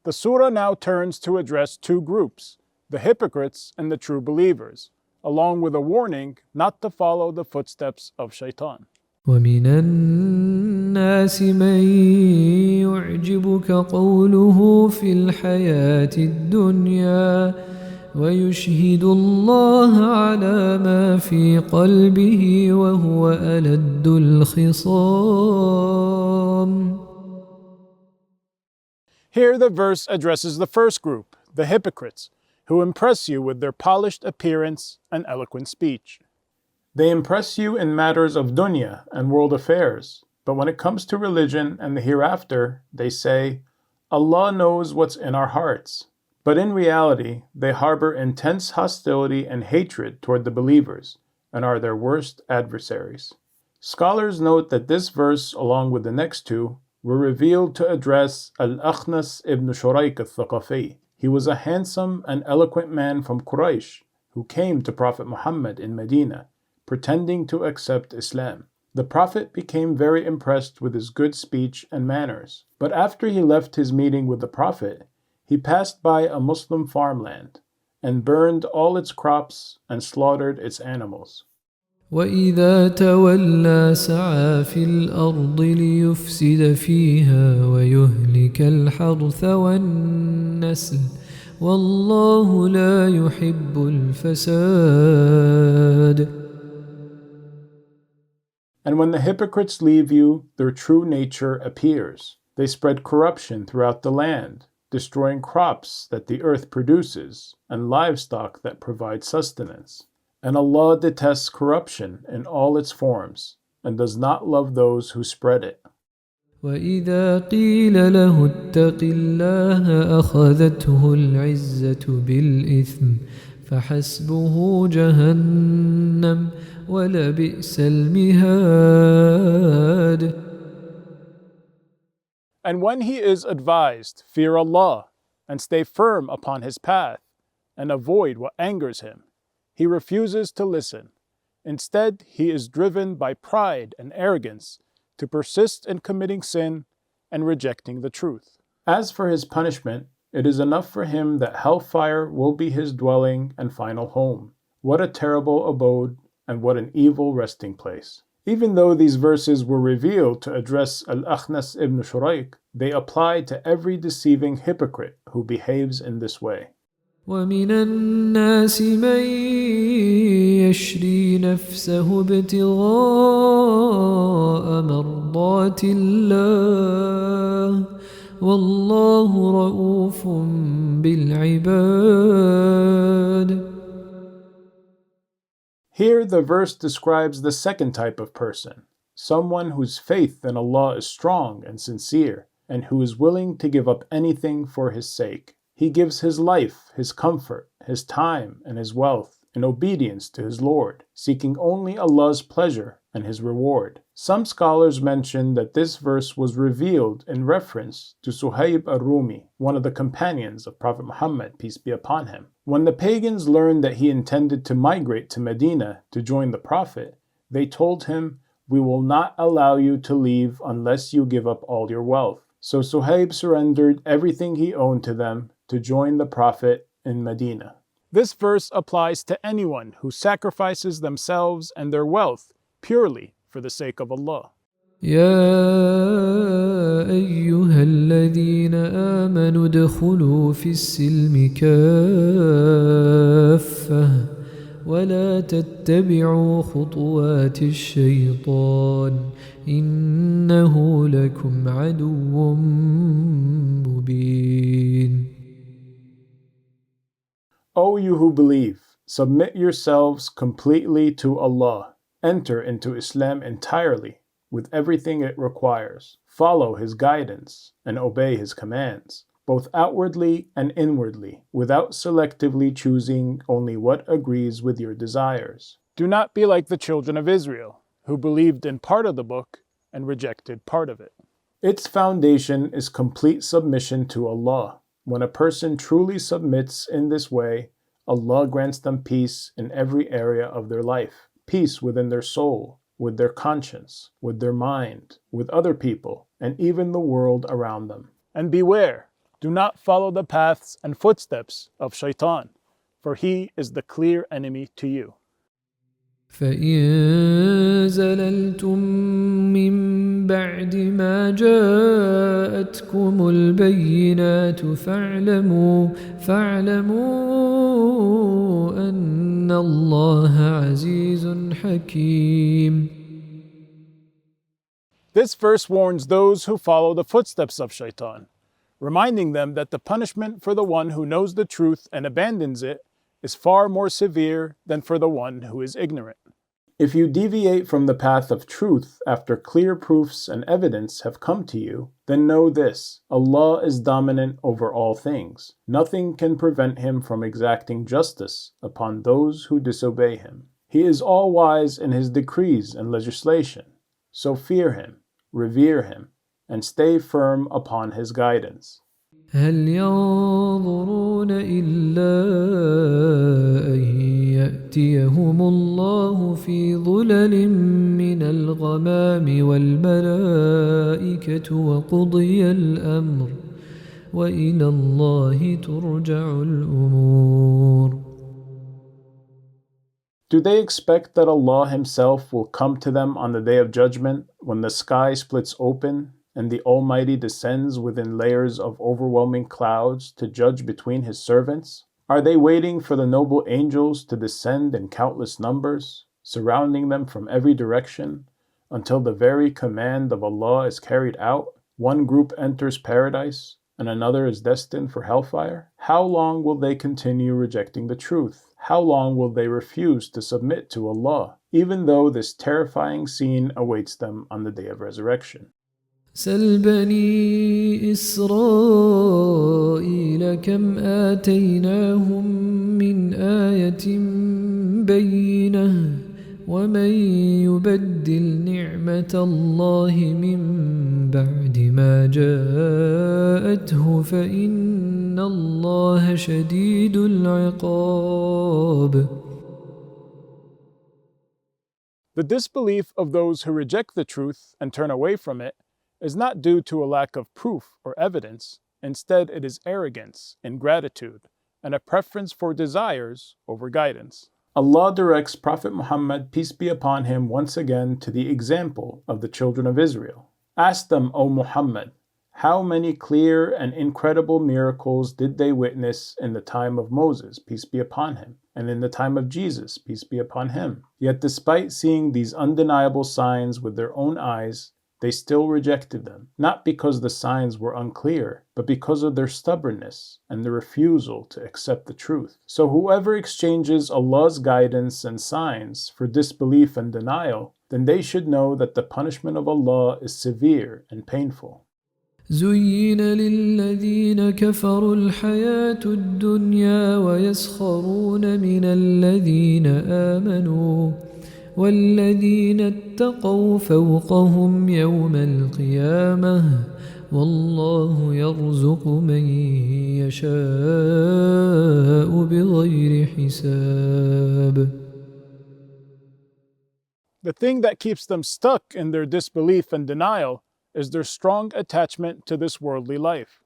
The surah now turns to address two groups, the hypocrites and the true believers, along with a warning not to follow the footsteps of shaitan. ومن الناس من يعجبك قوله في الحياة الدنيا ويشهد الله على ما في قلبه وهو ألد الخصام. Here the verse addresses the first group, the hypocrites, who impress you with their polished appearance and eloquent speech. They impress you in matters of dunya and world affairs, but when it comes to religion and the hereafter, they say, Allah knows what's in our hearts. But in reality, they harbor intense hostility and hatred toward the believers and are their worst adversaries. Scholars note that this verse, along with the next two, were revealed to address Al-Akhnas ibn Shurayk al-Thaqafi. He was a handsome and eloquent man from Quraysh who came to Prophet Muhammad in Medina, pretending to accept Islam. The Prophet became very impressed with his good speech and manners. But after he left his meeting with the Prophet, he passed by a Muslim farmland and burned all its crops and slaughtered its animals. وإذا تولى سعى في الأرض ليفسد فيها ويهلك الحرث والنسل والله لا يحب الفساد. And when the hypocrites leave you, their true nature appears. They spread corruption throughout the land, destroying crops that the earth produces and livestock that provide sustenance. And Allah detests corruption in all its forms and does not love those who spread it. وإذا قيل له اتق الله أخذته العزة بالإثم فحسبه جهنم ولبئس المهاد. And when he is advised, fear Allah and stay firm upon his path and avoid what angers him, he refuses to listen. Instead, he is driven by pride and arrogance to persist in committing sin and rejecting the truth. As for his punishment, it is enough for him that hellfire will be his dwelling and final home. What a terrible abode and what an evil resting place. Even though these verses were revealed to address Al-Akhnas ibn Shurayk, they apply to every deceiving hypocrite who behaves in this way. ومن الناس من يشري نفسه ابتغاء مرضات الله والله رؤوف بالعباد. Here the verse describes the second type of person, someone whose faith in Allah is strong and sincere, and who is willing to give up anything for His sake. He gives his life, his comfort, his time, and his wealth in obedience to his Lord, seeking only Allah's pleasure and His reward. Some scholars mention that this verse was revealed in reference to Suhaib al-Rumi, one of the companions of Prophet Muhammad, peace be upon him. When the pagans learned that he intended to migrate to Medina to join the Prophet, they told him, "We will not allow you to leave unless you give up all your wealth." So Suhaib surrendered everything he owned to them to join the Prophet in Medina. This verse applies to anyone who sacrifices themselves and their wealth purely for the sake of Allah. يا أيها الذين آمنوا ادخلوا في السلم كافة ولا تتبعوا خطوات الشيطان إنه لكم عدو مبين. O you who believe, submit yourselves completely to Allah. Enter into Islam entirely, with everything it requires. Follow His guidance and obey His commands, both outwardly and inwardly, without selectively choosing only what agrees with your desires. Do not be like the children of Israel, who believed in part of the book and rejected part of it. Its foundation is complete submission to Allah. When a person truly submits in this way, Allah grants them peace in every area of their life, peace within their soul, with their conscience, with their mind, with other people, and even the world around them. And beware, Do not follow the paths and footsteps of shaitan, for he is the clear enemy to you. فإن زللتم من بعد ما جاءتكم البينات فاعلموا أن الله عزيز حكيم. This verse warns those who follow the footsteps of shaitan, reminding them that the punishment for the one who knows the truth and abandons it is far more severe than for the one who is ignorant. If you deviate from the path of truth after clear proofs and evidence have come to you, then know this: Allah is dominant over all things. Nothing can prevent Him from exacting justice upon those who disobey Him. He is all-wise in His decrees and legislation. So fear Him, revere Him, and stay firm upon His guidance. هل ينظرون إلا أن يأتيهم الله في ظلل من الغمام والملائكة وقضي الأمر وإلى الله ترجع الأمور. Do they expect that Allah Himself will come to them on the Day of Judgment when the sky splits open and the Almighty descends within layers of overwhelming clouds to judge between His servants? Are they waiting for the noble angels to descend in countless numbers, surrounding them from every direction, until the very command of Allah is carried out? One group enters paradise, and another is destined for hellfire? How long will they continue rejecting the truth? How long will they refuse to submit to Allah, even though this terrifying scene awaits them on the Day of Resurrection? سل بني إسرائيل كم آتيناهم من آية بينة ومن يبدل نعمة الله من بعد ما جاءته فإن الله شديد العقاب. The disbelief of those who reject the truth and turn away from it is not due to a lack of proof or evidence. Instead, it is arrogance, ingratitude, and a preference for desires over guidance. Allah directs Prophet Muhammad, peace be upon him, once again to the example of the children of Israel. Ask them, O Muhammad, how many clear and incredible miracles did they witness in the time of Moses, peace be upon him, and in the time of Jesus, peace be upon him? Yet despite seeing these undeniable signs with their own eyes, they still rejected them, not because the signs were unclear, but because of their stubbornness and the refusal to accept the truth. So whoever exchanges Allah's guidance and signs for disbelief and denial, then they should know that the punishment of Allah is severe and painful. زين للذين كفروا الحياة الدنيا ويسخرون من الذين آمنوا والذين اتقوا فوقهم يوم القيامة والله يرزق من يشاء بغير حساب. The thing that keeps them stuck in their disbelief and denial is their strong attachment to this worldly life.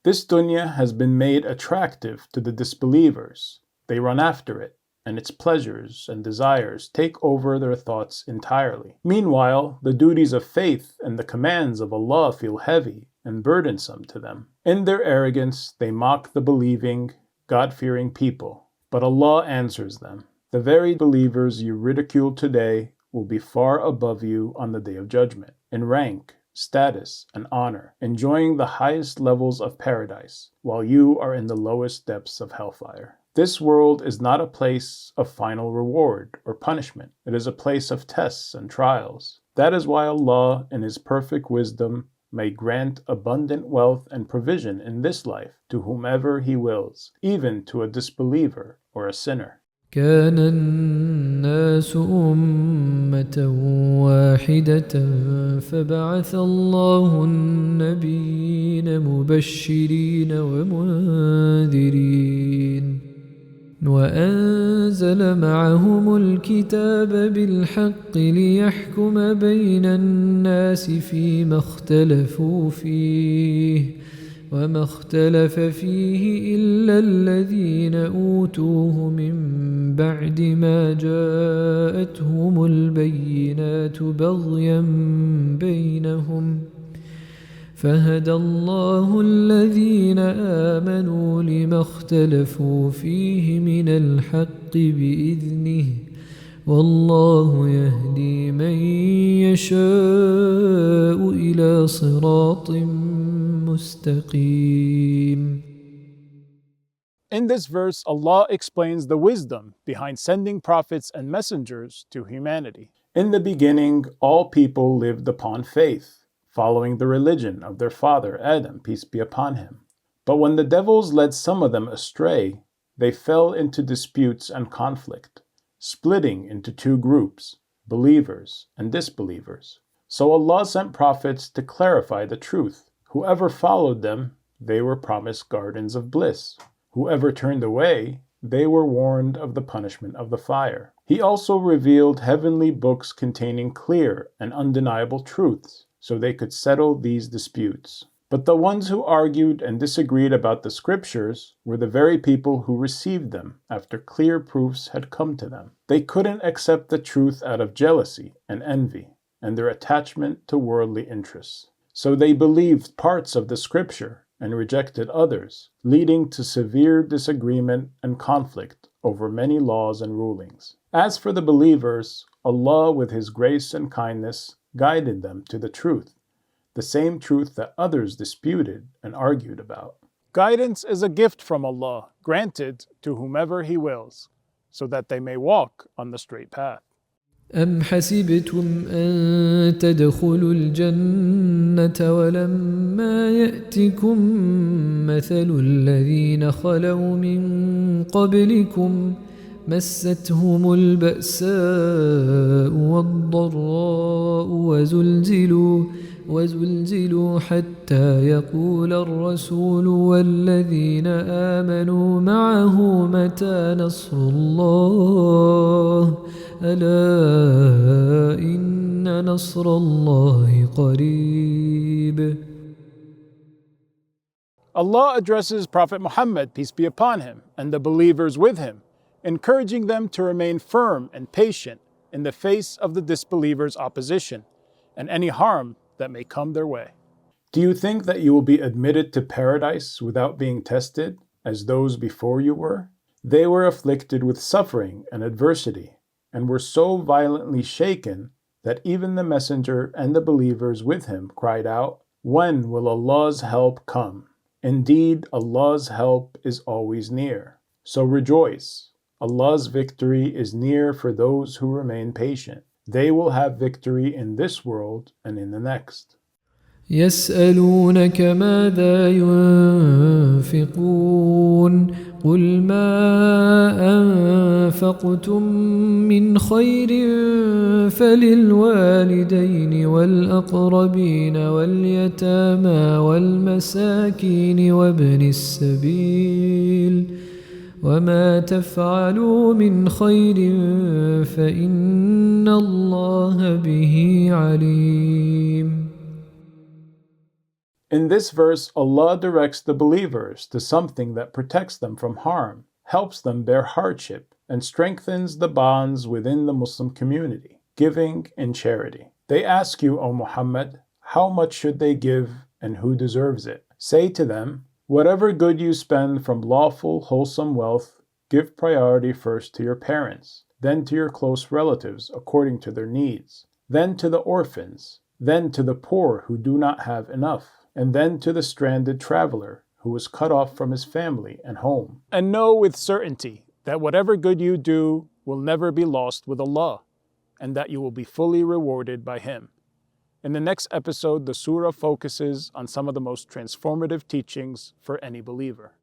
This dunya has been made attractive to the disbelievers. They run after it, and its pleasures and desires take over their thoughts entirely. Meanwhile, the duties of faith and the commands of Allah feel heavy and burdensome to them. In their arrogance, they mock the believing, God-fearing people. But Allah answers them. The very believers you ridicule today will be far above you on the Day of Judgment, in rank, status, and honor, enjoying the highest levels of paradise, while you are in the lowest depths of hellfire. This world is not a place of final reward or punishment. It is a place of tests and trials. That is why Allah, in His perfect wisdom, may grant abundant wealth and provision in this life to whomever He wills, even to a disbeliever or a sinner. كان الناس أمة واحدة فبعث الله النبيين مبشرين ومنذرين وأنزل معهم الكتاب بالحق ليحكم بين الناس فيما اختلفوا فيه وما اختلف فيه إلا الذين أوتوه من بعد ما جاءتهم البينات بغيا بينهم فهدى الله الذين آمنوا لما اختلفوا فيه من الحق بإذنه والله يهدي من يشاء إلى صراط مستقيم. In this verse, Allah explains the wisdom behind sending prophets and messengers to humanity. In the beginning, all people lived upon faith, following the religion of their father Adam, peace be upon him. But when the devils led some of them astray, they fell into disputes and conflict, splitting into two groups, believers and disbelievers. So Allah sent prophets to clarify the truth. Whoever followed them, they were promised gardens of bliss. Whoever turned away, they were warned of the punishment of the fire. He also revealed heavenly books containing clear and undeniable truths, so they could settle these disputes. But the ones who argued and disagreed about the scriptures were the very people who received them after clear proofs had come to them. They couldn't accept the truth out of jealousy and envy and their attachment to worldly interests. So they believed parts of the scripture and rejected others, leading to severe disagreement and conflict over many laws and rulings. As for the believers, Allah, with His grace and kindness, guided them to the truth, the same truth that others disputed and argued about. Guidance is a gift from Allah, granted to whomever He wills, so that they may walk on the straight path. أم حسبتم أن تدخلوا الجنة ولما يأتكم مثل الذين خلوا من قبلكم مستهم البأساء والضراء وزلزلوا حتى يقول الرسول والذين آمنوا معه متى نصر الله ألا إن نصر الله قريب. Allah addresses Prophet Muhammad, peace be upon him, and the believers with him, encouraging them to remain firm and patient in the face of the disbelievers' opposition and any harm that may come their way. Do you think that you will be admitted to paradise without being tested, as those before you were? They were afflicted with suffering and adversity, and were so violently shaken that even the messenger and the believers with him cried out, "When will Allah's help come? Indeed, Allah's help is always near. So rejoice. Allah's victory is near for those who remain patient. They will have victory in this world and in the next." يسألونك ماذا ينفقون قل ما أنفقتم من خير فللوالدين والأقربين واليتامى والمساكين وابن السبيل وما تفعلوا من خير فإن الله به عليم. In this verse, Allah directs the believers to something that protects them from harm, helps them bear hardship, and strengthens the bonds within the Muslim community, giving in charity. They ask you, O Muhammad, how much should they give and who deserves it? Say to them, whatever good you spend from lawful, wholesome wealth, give priority first to your parents, then to your close relatives according to their needs, then to the orphans, then to the poor who do not have enough, and then to the stranded traveler who was cut off from his family and home. And know with certainty that whatever good you do will never be lost with Allah, and that you will be fully rewarded by Him. In the next episode, the surah focuses on some of the most transformative teachings for any believer.